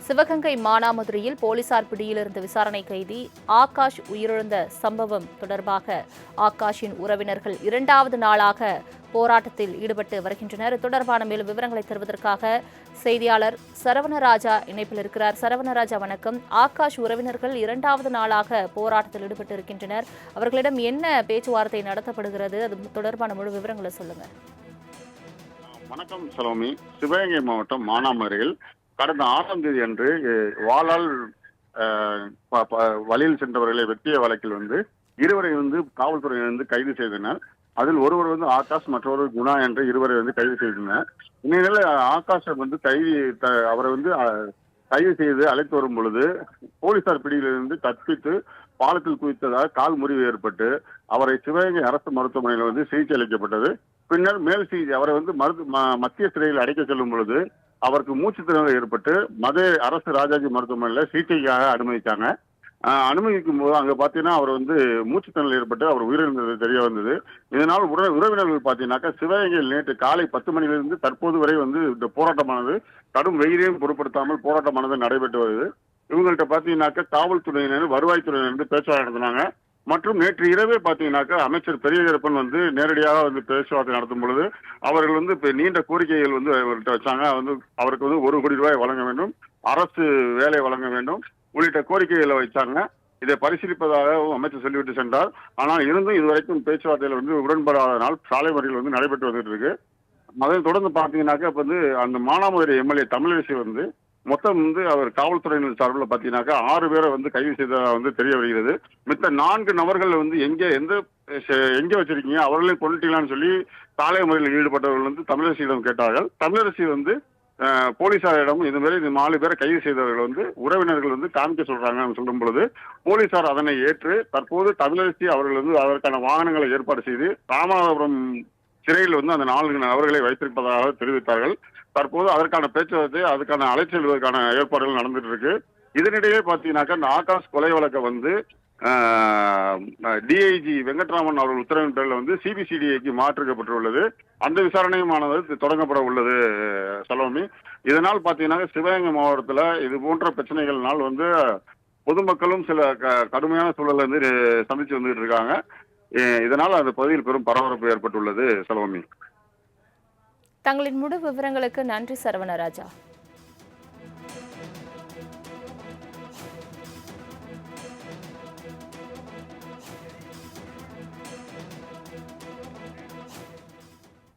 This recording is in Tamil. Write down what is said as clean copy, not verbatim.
சிவகங்கை மானாமதுரையில் போலீசார் பிடியில் இருந்த விசாரணை கைதி ஆகாஷ் உயிரிழந்த சம்பவம் தொடர்பாக ஆகாஷின் உறவினர்கள் 2வது நாளாக போராட்டத்தில் ஈடுபட்டு வருகின்றனர். இது தொடர்பான மேலும் விவரங்களை தருவதற்காக செய்தியாளர் சரவணராஜா இணைப்பில் இருக்கிறார். சரவணராஜா, வணக்கம். ஆகாஷ் உறவினர்கள் 2வது நாளாக போராட்டத்தில் ஈடுபட்டு இருக்கின்றனர். அவர்களிடம் என்ன பேச்சுவார்த்தை நடத்தப்படுகிறது? அது தொடர்பான முழு விவரங்களை சொல்லுங்க. வணக்கம் சலோமி. சிவகங்கை மாவட்டம் மானாமதுரையில் கடந்த 6ஆம் தேதி அன்று வாளால் வழியில் சென்றவர்களை வெட்டிய வழக்கில் இருவரை காவல்துறையினர் கைது செய்தனர். அதில் ஒருவர் ஆகாஷ், மற்றொரு குணா என்ற இருவரை கைது செய்தனர். இந்நிலையில் ஆகாஷை அவரை கைது செய்து அழைத்து வரும் பொழுது போலீசார் பிடியிலிருந்து தப்பித்து பாலத்தில் குதித்ததாக கால் முறிவு ஏற்பட்டு அவரை சிவகங்கை அரசு மருத்துவமனையில் சிகிச்சை அளிக்கப்பட்டது. பின்னர் மேல் சிகிச்சை அவரை மத்திய சிறையில் அடைக்க செல்லும் பொழுது அவருக்கு மூச்சு திணறல் ஏற்பட்டு அரசு ராஜாஜி மருத்துவமனையில் சிகிச்சைக்காக அனுமதித்தாங்க. அனுமதிக்கும் போது அங்க பாத்தீங்கன்னா அவர் மூச்சு திணறல் ஏற்பட்டு அவர் உயிரிழந்தது தெரிய வந்தது. இதனால் உறவினர்கள் பாத்தீங்கன்னாக்கா சிவகங்கையில் நேற்று காலை 10 மணியிலிருந்து தற்போது வரை இந்த போராட்டமானது கடும் வெயிலையும் பொருட்படுத்தாமல் போராட்டமானது நடைபெற்று வருது. இவங்கள்ட்ட பாத்தீங்கன்னாக்கா காவல்துறையினர், வருவாய்த்துறையினர் பேச்சுவார்த்தை நடத்தினாங்க. மற்றும் நேற்று இரவே பாத்தீங்கன்னாக்கா அமைச்சர் பெரியகருப்பன் நேரடியாக பேச்சுவார்த்தை நடத்தும் பொழுது அவர்கள் இப்ப நீண்ட கோரிக்கைகள் அவர்கிட்ட வச்சாங்க. அவருக்கு 1 கோடி ரூபாய் வழங்க வேண்டும், அரசு வேலை வழங்க வேண்டும் உள்ளிட்ட கோரிக்கைகளை வைச்சாங்க. இதை பரிசீலிப்பதாக அமைச்சர் சொல்லிவிட்டு சென்றார். ஆனால் இருந்தும் இதுவரைக்கும் பேச்சுவார்த்தையில் உடன்படாதனால் சாலை மறியல் நடைபெற்று வந்துட்டு இருக்கு. அதை தொடர்ந்து பாத்தீங்கன்னாக்கா இப்ப அந்த மானாமதுரை எம்எல்ஏ தமிழரசி மொத்தம் அவர் காவல்துறையினர் சார்பில் பாத்தீங்கன்னாக்கா 6 பேரை கைது செய்ததாக தெரிய வருகிறது. மித்த 4 நபர்கள் எங்க வச்சிருக்கீங்க, அவர்களையும் கொண்டுட்டீங்களான்னு சொல்லி சாலை மறியலில் ஈடுபட்டவர்கள் தமிழரசியிடம் கேட்டார்கள். தமிழரசி போலீசாரிடம் இது மாதிரி இந்த 4 பேரை கைது செய்தவர்கள் உறவினர்கள் காமிக்க சொல்றாங்க சொல்லும் பொழுது போலீசார் அதனை ஏற்று தற்போது தமிழரசி அவர்கள் அதற்கான வாகனங்களை ஏற்பாடு செய்து ராமநாதபுரம் சிறையில் அந்த 4 நபர்களை வைத்திருப்பதாக தெரிவித்தார்கள். தற்போது அதற்கான பேச்சுவார்த்தை, அதுக்கான அலைச்செல்வதற்கான ஏற்பாடுகள் நடந்துட்டு இருக்கு. இதனிடையே பாத்தீங்கன்னாக்கா இந்த ஆகாஷ் கொலை வழக்கை டிஐஜி வெங்கட்ராமன் அவர்கள் உத்தரவின் பேரில் சிபிசிடிஐக்கு மாற்றிக்கப்பட்டுள்ளது. அந்த விசாரணையுமானது தொடங்கப்பட உள்ளது சலோமி. இதனால் பாத்தீங்கன்னா சிவகங்கை மாவட்டத்துல இது போன்ற பிரச்சனைகள்னால் பொதுமக்களும் சில கடுமையான சூழலை சந்திச்சு வந்துட்டு இருக்காங்க. இதனால் அந்த பகுதியில் பெரும் பரபரப்பு ஏற்பட்டுள்ளது சலோமி. தங்களின் முழு விவரங்களுக்கு நன்றி சரவணராஜா.